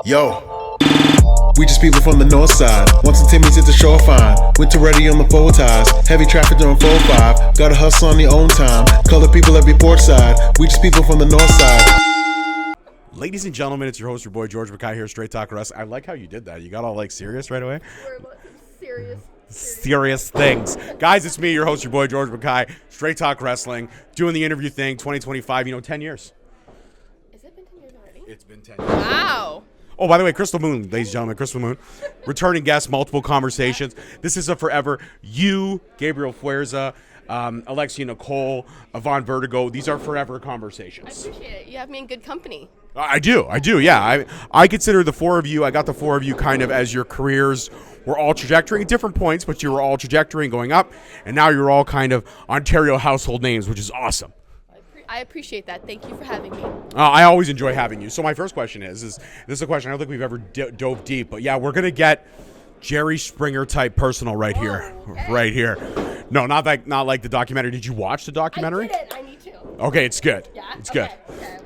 Yo, we just people from the north side. Once the Timmy's hit the shore fine. Winter ready on the four ties. Heavy traffic during 4-5. Gotta hustle on your own time. Color people every port side. We just people from the north side. Ladies and gentlemen, it's your host, your boy George Mackay here, Straight Talk Wrestling. I like how you did that. You got all like serious right away. Serious things. Guys, it's me, your host, your boy George Mackay, Straight Talk Wrestling, doing the interview thing, 2025, 10 years. Has it been 10 years already? It's been 10 years. Wow. Oh, by the way, Krystal Moon, ladies and gentlemen, Krystal Moon, returning guest, multiple conversations. This is a forever. You, Gabriel Fuerza, Alexia Nicole, Yvonne Vertigo, these are forever conversations. I appreciate it. You have me in good company. I do, yeah. I consider the four of you, I got the four of you kind of as your careers were all trajectory at different points, but you were all trajectory and going up, and now you're all kind of Ontario household names, which is awesome. I appreciate that. Thank you for having me. I always enjoy having you. So my first question is this is a question I don't think we've ever dove deep, but yeah, we're going to get Jerry Springer type personal right here. Okay. Right here. No, not like the documentary. Did you watch the documentary? I didn't. I need to. Okay, it's good. Yeah? It's good.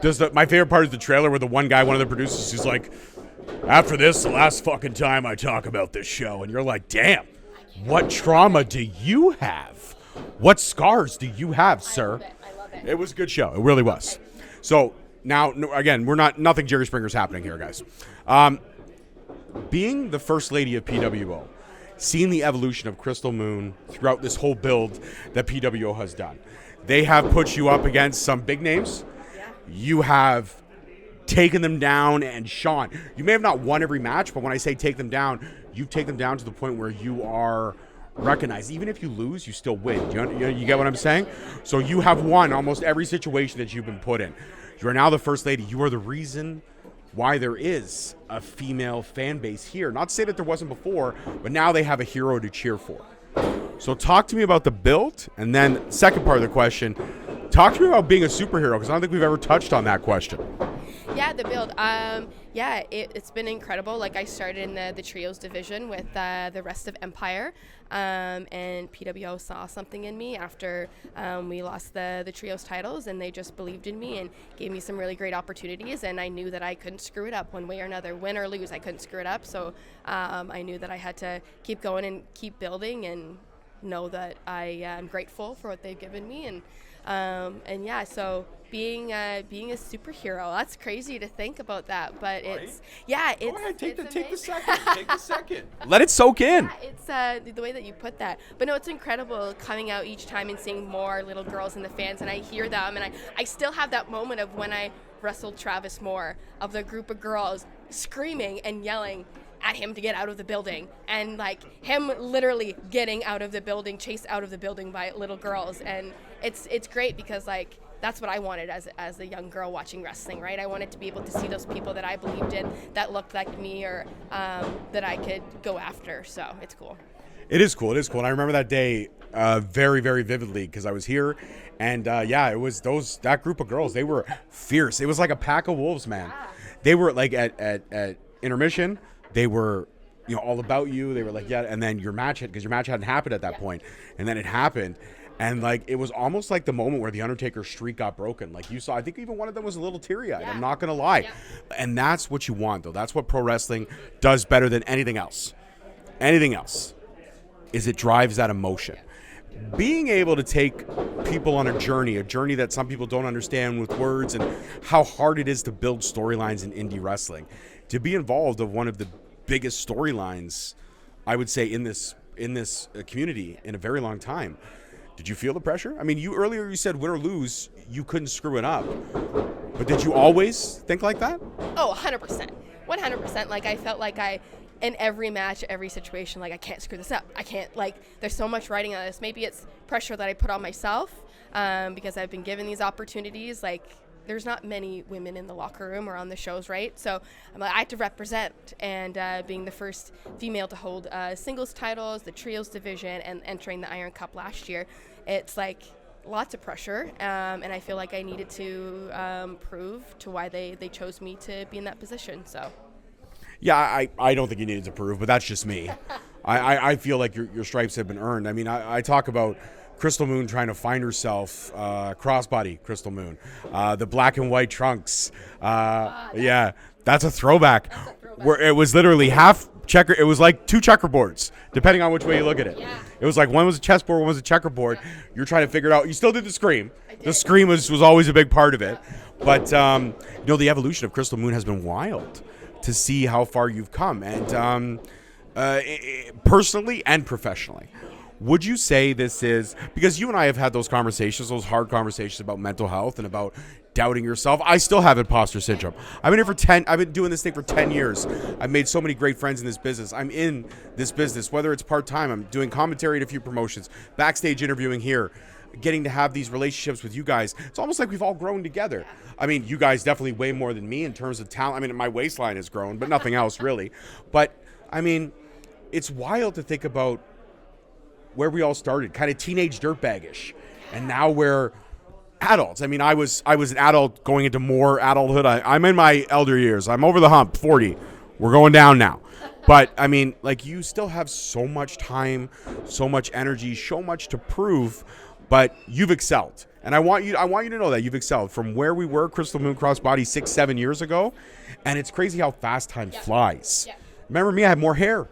Okay. My favorite part is the trailer where the one guy, one of the producers, is like, after this, the last fucking time I talk about this show. And you're like, damn, what trauma do you have? What scars do you have, sir? I love it. It was a good show. It really was. So now, again, nothing Jerry Springer's happening here, guys. Being the first lady of PWO, seeing the evolution of Krystal Moon throughout this whole build that PWO has done, they have put you up against some big names. Yeah. You have taken them down, and Sean, you may have not won every match, but when I say take them down, you've taken them down to the point where you are recognized. Even if you lose, you still win. You get what I'm saying? So you have won almost every situation that you've been put in. You are now the first lady. You are the reason why there is a female fan base here. Not to say that there wasn't before, but now they have a hero to cheer for. So talk to me about the build, and then second part of the question, talk to me about being a superhero, because I don't think we've ever touched on that question. Yeah, the build. It's been incredible. Like, I started in the trios division with the rest of Empire, and PWO saw something in me after we lost the trios titles, and they just believed in me and gave me some really great opportunities, and I knew that I couldn't screw it up one way or another. Win or lose, I couldn't screw it up, so I knew that I had to keep going and keep building and know that I am grateful for what they've given me, and so being a superhero, that's crazy to think about that, but right? it's Go ahead, take the amazing. take the second. Let it soak in. Yeah, it's the way that you put that, but no, it's incredible coming out each time and seeing more little girls in the fans, and I hear them, and I still have that moment of when I wrestled Travis Moore, of the group of girls screaming and yelling at him to get out of the building, and like him literally getting out of the building, chased out of the building by little girls, and it's great because like that's what I wanted as a young girl watching wrestling, right? I wanted to be able to see those people that I believed in, that looked like me, or that I could go after. So it's cool. It is cool. And I remember that day very, very vividly because I was here, and it was that group of girls. They were fierce. It was like a pack of wolves, man. Yeah. They were like at intermission. They were, all about you. They were like, yeah, and then your match hadn't happened at that point, and then it happened. And, like, it was almost like the moment where the Undertaker's streak got broken. Like, you saw, I think even one of them was a little teary-eyed. Yeah. I'm not going to lie. Yeah. And that's what you want, though. That's what pro wrestling does better than anything else. Anything else is it drives that emotion. Being able to take people on a journey that some people don't understand with words, and how hard it is to build storylines in indie wrestling. To be involved of one of the biggest storylines, I would say, in this community in a very long time. Did you feel the pressure? I mean, earlier you said win or lose, you couldn't screw it up. But did you always think like that? Oh, 100%. 100%. Like, I felt like in every match, every situation, like, I can't screw this up. I can't, like, there's so much writing on this. Maybe it's pressure that I put on myself because I've been given these opportunities. Like, there's not many women in the locker room or on the shows, right? So I'm like, I have to represent, and being the first female to hold singles titles, the trios division, and entering the Iron Cup last year, it's like lots of pressure, and I feel like I needed to prove to why they chose me to be in that position. So yeah, I don't think you needed to prove, but that's just me. I feel like your stripes have been earned. I mean, I talk about Krystal Moon trying to find herself, crossbody Krystal Moon, the black and white trunks. Yeah, that's a throwback. where it was literally half checker. It was like 2 checkerboards, depending on which way you look at it. Yeah. It was like one was a chessboard, one was a checkerboard. Yeah. You're trying to figure it out. You still did the scream. I did. The scream was always a big part of it. But the evolution of Krystal Moon has been wild to see how far you've come, and personally and professionally. Would you say this is, because you and I have had those conversations, those hard conversations about mental health and about doubting yourself. I still have imposter syndrome. I've been doing this thing for 10 years. I've made so many great friends in this business. I'm in this business, whether it's part-time, I'm doing commentary at a few promotions, backstage interviewing here, getting to have these relationships with you guys. It's almost like we've all grown together. I mean, you guys definitely way more than me in terms of talent. I mean, my waistline has grown, but nothing else really. But I mean, it's wild to think about where we all started, kind of teenage dirtbaggish, and now we're adults. I mean, I was an adult going into more adulthood. I'm in my elder years. I'm over the hump, 40. We're going down now. But I mean, like, you still have so much time, so much energy, so much to prove, but you've excelled. And I want you to know that you've excelled from where we were, Krystal Moon Crossbody, 6-7 years ago. And it's crazy how fast time flies. Yeah. Remember me? I had more hair.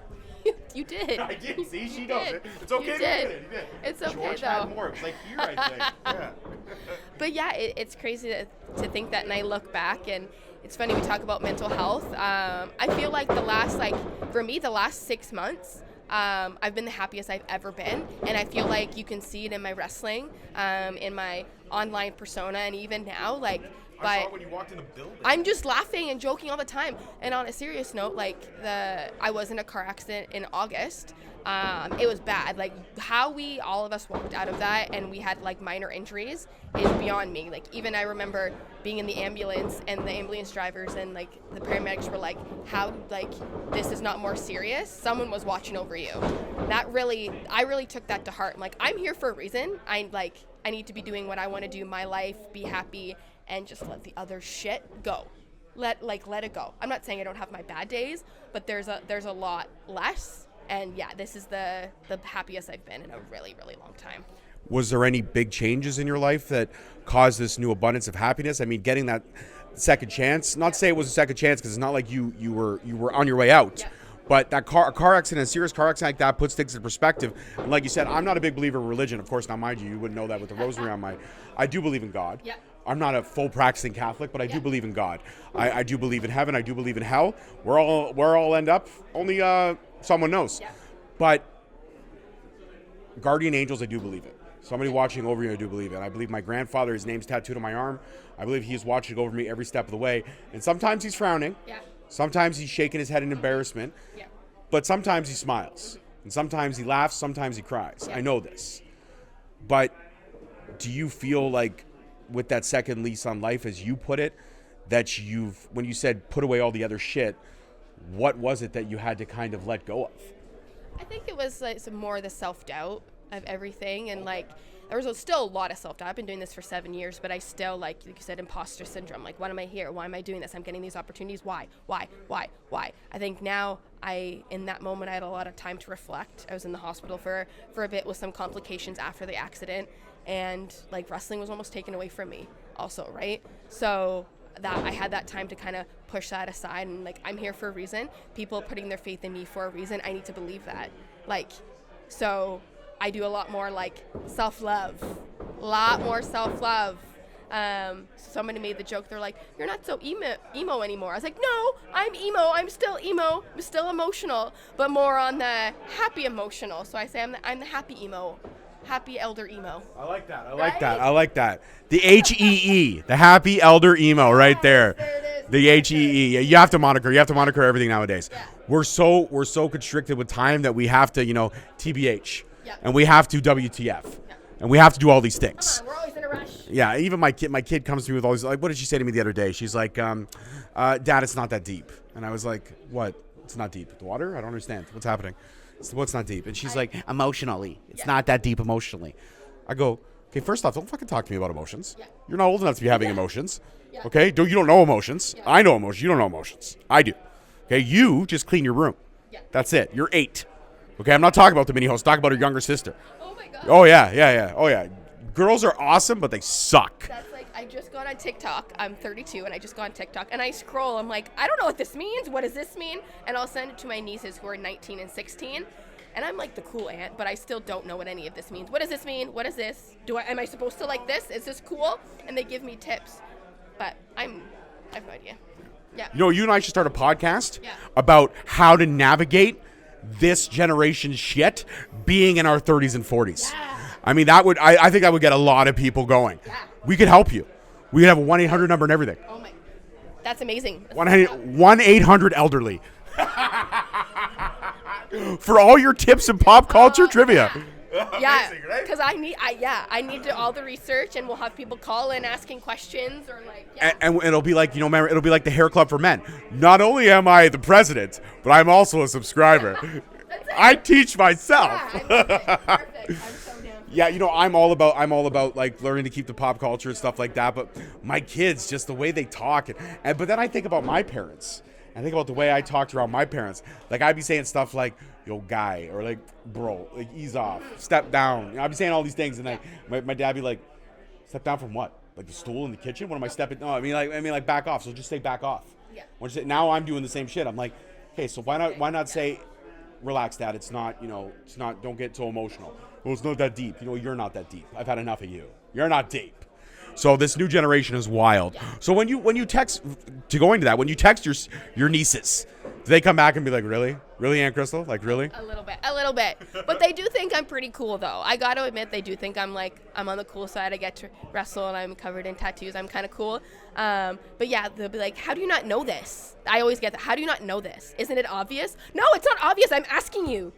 You did. I did. See, she You knows did. it. It's okay. You to did. admit it. You did. It's okay, George though. had more. It was like here, I think. Yeah. But yeah, it's crazy to think that, and I look back, and it's funny we talk about mental health. I feel like the last 6 months, I've been the happiest I've ever been, and I feel like you can see it in my wrestling, in my online persona, and even now, like. But I saw it when you walked in the building. I'm just laughing and joking all the time. And on a serious note, like I was in a car accident in August. It was bad. Like how all of us walked out of that and we had like minor injuries is beyond me. Like even I remember being in the ambulance and the ambulance drivers and like the paramedics were like, how, like, this is not more serious? Someone was watching over you. I really took that to heart. I'm like, I'm here for a reason. I need to be doing what I want to do in my life, be happy, and just let the other shit go. Let it go. I'm not saying I don't have my bad days, but there's a lot less. And yeah, this is the happiest I've been in a really, really long time. Was there any big changes in your life that caused this new abundance of happiness? I mean, getting that second chance, not to say it was a second chance because it's not like you were on your way out. Yeah. But a car accident, a serious car accident like that puts things in perspective. And like you said, I'm not a big believer in religion. Of course, now mind you wouldn't know that with the rosary on I do believe in God. Yeah. I'm not a full practicing Catholic, but I do believe in God. I do believe in heaven. I do believe in hell. Where I'll end up, only someone knows. Yeah. But guardian angels, I do believe it. Somebody watching over you, I do believe it. I believe my grandfather, his name's tattooed on my arm. I believe he is watching over me every step of the way. And sometimes he's frowning. Yeah. Sometimes he's shaking his head in embarrassment. Yeah. But sometimes he smiles. And sometimes he laughs. Sometimes he cries. Yeah. I know this. But do you feel like with that second lease on life, as you put it, that when you said put away all the other shit, what was it that you had to kind of let go of? I think it was like some more the self-doubt of everything, and like there was still a lot of self-doubt. I've been doing this for 7 years, but I still, like you said, imposter syndrome. Like, why am I here? Why am I doing this? I'm getting these opportunities. Why? I think now in that moment, I had a lot of time to reflect. I was in the hospital for a bit with some complications after the accident, and like wrestling was almost taken away from me also, right? So that I had that time to kind of push that aside, and like, I'm here for a reason. People putting their faith in me for a reason. I need to believe that. Like, so I do a lot more like self-love. Somebody made the joke, they're like, you're not so emo anymore. I was like, no, I'm emo. I'm still emo. I'm still emotional, but more on the happy emotional. So I say I'm the happy emo. Happy elder emo. I like that. I like that. The HEE, the happy elder emo, right there. There it is. The HEE. You have to moniker everything nowadays. Yeah. We're so constricted with time that we have to, TBH. Yeah. And we have to WTF. Yeah. And we have to do all these things. Come on, we're always in a rush. Yeah, even my kid comes to me with all these, like, what did she say to me the other day? She's like, Dad, it's not that deep. And I was like, what? It's not deep. The water? I don't understand. What's happening? What's not deep? And she's like, emotionally. It's not that deep emotionally. I go, okay, first off, don't fucking talk to me about emotions. Yeah. You're not old enough to be having emotions. Yeah. Okay? You don't know emotions. Yeah. I know emotions. You don't know emotions. I do. Okay? You just clean your room. Yeah. That's it. You're 8. Okay? I'm not talking about the mini host. Talk about her younger sister. Oh my God. Oh, yeah. Oh, yeah. Girls are awesome, but they suck. That's like, I just got on TikTok. I'm 32 and I just got on TikTok and I scroll. I'm like, I don't know what this means. What does this mean? And I'll send it to my nieces who are 19 and 16. And I'm like the cool aunt, but I still don't know what any of this means. What does this mean? What is this? Am I supposed to like this? Is this cool? And they give me tips. But I have no idea. Yeah. You know, you and I should start a podcast Yeah. about how to navigate this generation's shit being in our 30s and 40s. Yeah. I mean, I think that would get a lot of people going. Yeah. We could help you. We could have a 1-800 number and everything. Oh my. That's amazing. 1-800-elderly. For all your tips and pop culture trivia. Yeah, Amazing, right? because I need to all the research, and we'll have people call in asking questions or like. Yeah. And it'll be like, remember, it'll be like the hair club for men. Not only am I the president, but I'm also a subscriber. That's it. I teach myself. Yeah, I love it. Perfect. I'm so down. Yeah, I'm all about like learning to keep the pop culture and stuff like that. But my kids, just the way they talk, but then I think about my parents. I think about the way I talked around my parents. Like I'd be saying stuff like, "Yo, guy," or like, "Bro," like ease off, step down. I'd be saying all these things, and like my dad be like, "Step down from what? Like the stool in the kitchen? What am I stepping? No, I mean like back off. So just say back off." Yeah. Now I'm doing the same shit. I'm like, okay, so why not say, relax, Dad. It's not, don't get so emotional. Well, it's not that deep. You're not that deep. I've had enough of you. You're not deep. So this new generation is wild. Yeah. So when you text, going to that, when you text your nieces, do they come back and be like, really, Aunt Krystal, like really? A little bit. But they do think I'm pretty cool, though. I got to admit, they do think I'm on the cool side. I get to wrestle and I'm covered in tattoos. I'm kind of cool. But yeah, they'll be like, how do you not know this? I always get that. How do you not know this? Isn't it obvious? No, it's not obvious. I'm asking you.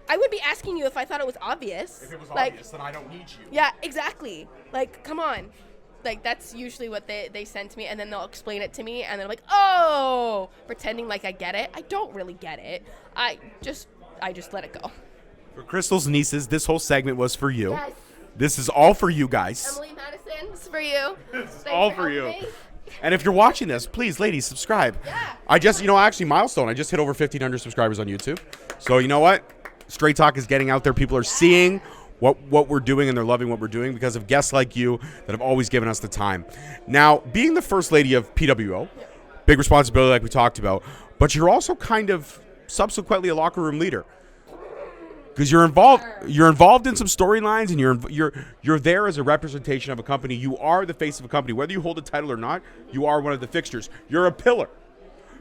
I would be asking you if I thought it was obvious. If it was obvious, then I don't need you. Yeah, exactly. Like, come on. Like, that's usually what they send to me, and then they'll explain it to me, and they're like, oh, pretending like I get it. I don't really get it. I just let it go. For Krystal's nieces, this whole segment was for you. Yes. This is all for you guys. Emily Madison, this is for you. This is all for you. Me. And if you're watching this, please, ladies, subscribe. Yeah. I just, actually, milestone. I just hit over 1,500 subscribers on YouTube. So you know what? Straight Talk is getting out there. People are seeing what we're doing, and they're loving what we're doing because of guests like you that have always given us the time. Now, being the first lady of PWO, big responsibility like we talked about, but you're also kind of subsequently a locker room leader. Because you're involved in some storylines, and you're there as a representation of a company. You are the face of a company. Whether you hold a title or not, you are one of the fixtures. You're a pillar.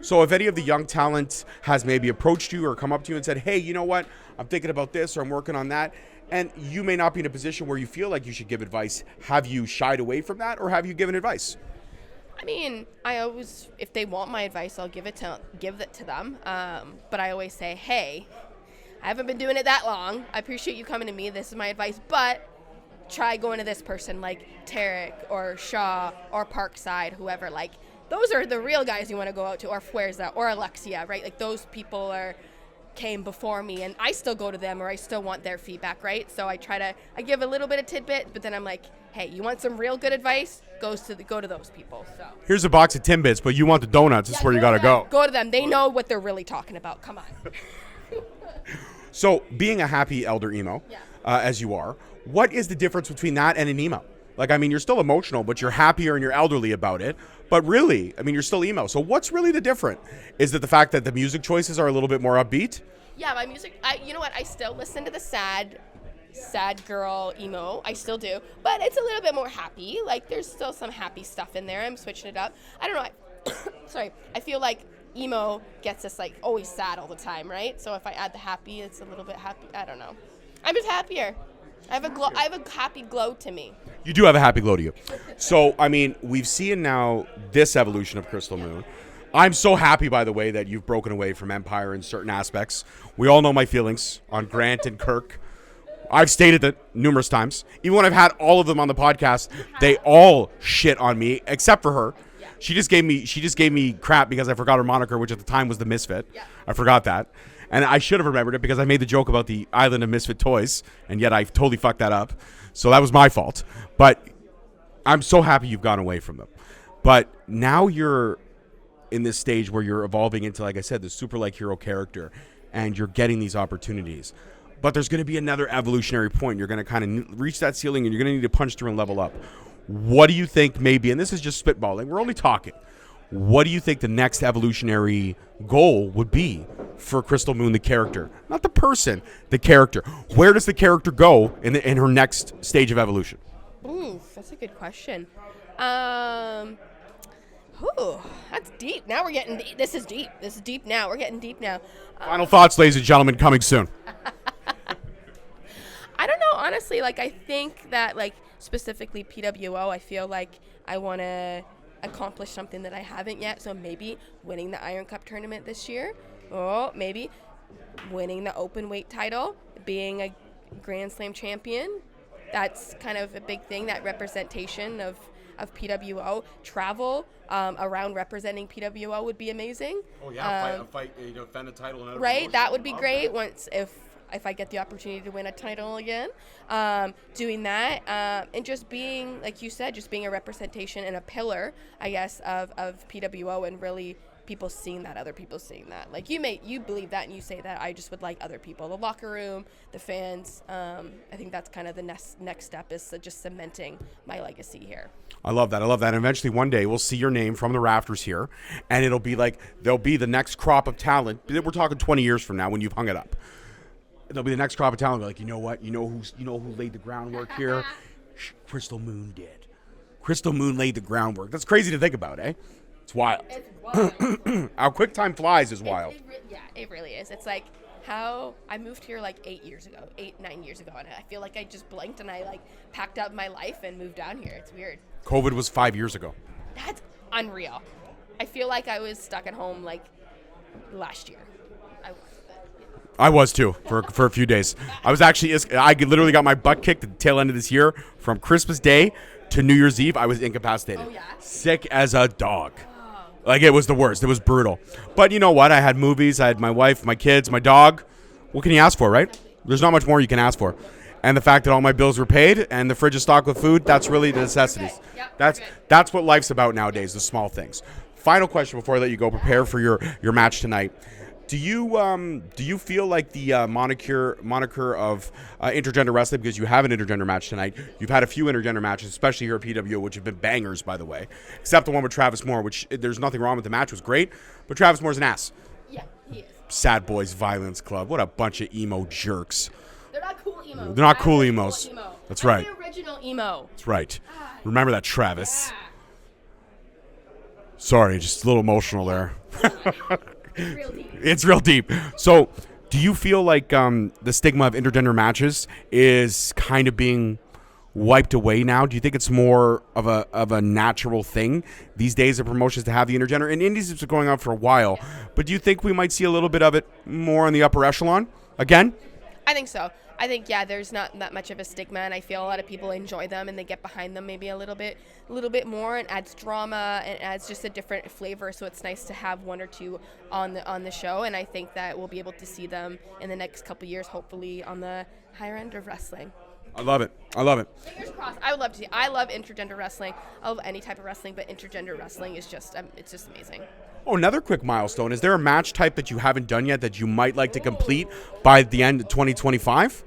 So if any of the young talent has maybe approached you or come up to you and said, hey, you know what, I'm thinking about this or I'm working on that, and you may not be in a position where you feel like you should give advice, have you shied away from that, or have you given advice? I mean, I always, if they want my advice, I'll give it to them. But I always say, hey, I haven't been doing it that long. I appreciate you coming to me. This is my advice, but try going to this person like Tarek or Shaw or Parkside, whoever. Like, those are the real guys you want to go out to, or Fuerza or Alexia, right? Like, those people came before me, and I still go to them, or I still want their feedback, right? So I give a little bit of tidbit, but then I'm like, hey, you want some real good advice? Go to those people. So here's a box of Timbits, but you want the donuts. This is where you got to go. Go to them. They know what they're really talking about. Come on. So being a happy elder emo, as you are, what is the difference between that and an emo? Like, I mean, you're still emotional, but you're happier and you're elderly about it. But really, I mean, you're still emo. So what's really the difference? Is it the fact that the music choices are a little bit more upbeat? Yeah, my music, you know what? I still listen to the sad girl emo. I still do. But it's a little bit more happy. Like, there's still some happy stuff in there. I'm switching it up. I don't know. Sorry. I feel like emo gets us, like, always sad all the time, right? So if I add the happy, it's a little bit happy. I don't know. I'm just happier. I have a happy glow to me. You do have a happy glow to you. So, I mean, we've seen now this evolution of Krystal Moon. I'm so happy, by the way, that you've broken away from Empire in certain aspects. We all know my feelings on Grant and Kirk. I've stated that numerous times. Even when I've had all of them on the podcast, they all shit on me, except for her. She just gave me crap because I forgot her moniker, which at the time was the Misfit. Yeah. I forgot that. And I should have remembered it because I made the joke about the Island of Misfit Toys, and yet I totally fucked that up. So that was my fault. But I'm so happy you've gone away from them. But now you're in this stage where you're evolving into, like I said, the super-like hero character, and you're getting these opportunities. But there's going to be another evolutionary point. You're going to kind of reach that ceiling, and you're going to need to punch through and level up. what do you think maybe, and this is just spitballing, we're only talking, what do you think the next evolutionary goal would be for Krystal Moon, the character? Not the person, the character. Where does the character go in her next stage of evolution? Ooh, that's a good question. That's deep. Now we're getting deep. This is deep. This is deep now. We're getting deep now. Final thoughts, ladies and gentlemen, coming soon. I don't know, honestly. Like, I think that, like, specifically PWO, I feel like I want to accomplish something that I haven't yet. So maybe winning the Iron Cup tournament this year. Or maybe winning the open weight title, being a Grand Slam champion. That's kind of a big thing, that representation of PWO. Travel around representing PWO would be amazing. Oh, yeah, defend a title. And right, that would be great once if I get the opportunity to win a title again. Doing that and just being, like you said, just being a representation and a pillar, I guess, of PWO, and really people seeing that, other people seeing that. Like, you believe that and you say that. I just would like other people, the locker room, the fans. I think that's kind of the next step, is just cementing my legacy here. I love that. And eventually one day we'll see your name from the rafters here, and it'll be like, there'll be the next crop of talent. We're talking 20 years from now when you've hung it up. There'll be the next crop of talent. Like, you know what? You know who laid the groundwork here? Krystal Moon did. Krystal Moon laid the groundwork. That's crazy to think about, eh? It's wild. It's wild. How quick time flies is wild. It really is. It's like how I moved here like 9 years ago, and I feel like I just blinked and I like packed up my life and moved down here. It's weird. COVID was 5 years ago. That's unreal. I feel like I was stuck at home like last year. I was too for a few days. I literally got my butt kicked at the tail end of this year from Christmas Day to New Year's Eve. I was incapacitated. Oh, yeah? Sick as a dog. Like, it was the worst. It was brutal. But you know what? I had movies. I had my wife, my kids, my dog. What can you ask for, right? There's not much more you can ask for. And the fact that all my bills were paid and the fridge is stocked with food, that's really the necessities. That's what life's about nowadays, the small things. Final question before I let you go prepare for your match tonight. Do you feel like the moniker of intergender wrestling, because you have an intergender match tonight, you've had a few intergender matches, especially here at PWO, which have been bangers, by the way, except the one with Travis Moore, which there's nothing wrong with. The match was great, but Travis Moore's an ass. Yeah, he is. Sad Boys Violence Club. What a bunch of emo jerks. They're not cool emos. They're not cool emos. That's right. I'm the original emo. That's right. Remember that, Travis. Yeah. Sorry, just a little emotional there. It's real deep. So, do you feel like the stigma of intergender matches is kind of being wiped away now? Do you think it's more of a natural thing these days of promotions to have the intergender? In indies, it's been going on for a while, but do you think we might see a little bit of it more in the upper echelon again? I think so. I think, yeah, there's not that much of a stigma, and I feel a lot of people enjoy them and they get behind them maybe a little bit more, and adds drama and adds just a different flavor. So it's nice to have one or two on the show, and I think that we'll be able to see them in the next couple years, hopefully on the higher end of wrestling. I love it. Fingers crossed. I would love to see. I love intergender wrestling. I love any type of wrestling, but intergender wrestling is just it's just amazing. Oh, another quick milestone. Is there a match type that you haven't done yet that you might like to complete by the end of 2025?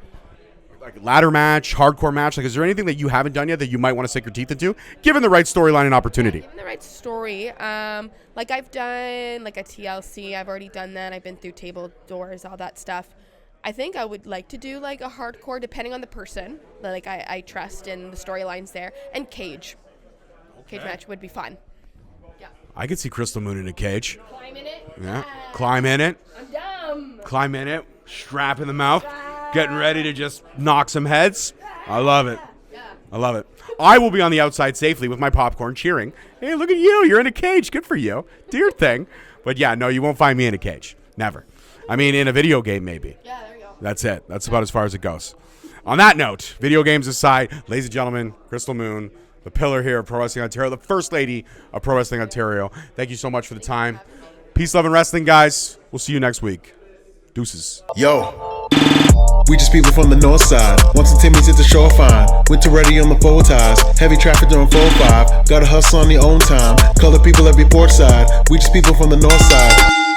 Like a ladder match, hardcore match? Like, is there anything that you haven't done yet that you might want to sink your teeth into, given the right storyline and opportunity? Given the right story. Like I've done like a TLC. I've already done that. I've been through table doors, all that stuff. I think I would like to do like a hardcore, depending on the person that like I trust and the storylines there. And cage. Okay. Cage match would be fun. Yeah. I could see Krystal Moon in a cage. Climb in it. Yeah. Climb in it. I'm dumb. Climb in it. Strap in the mouth. Getting ready to just knock some heads. I love it. I love it. I will be on the outside safely with my popcorn cheering. Hey, look at you. You're in a cage. Good for you. Do your thing. But yeah, no, you won't find me in a cage. Never. I mean, in a video game, maybe. Yeah, there you go. That's it. That's about as far as it goes. On that note, video games aside, ladies and gentlemen, Krystal Moon, the pillar here of Pro Wrestling Ontario, the first lady of Pro Wrestling Ontario. Thank you so much for the time. Peace, love, and wrestling, guys. We'll see you next week. Deuces. Yo. We just people from the north side. Once the Timmy's at the shorefine. Winter ready on the full ties. Heavy traffic during 4-5. Gotta hustle on your own time. Color people every port side. We just people from the north side.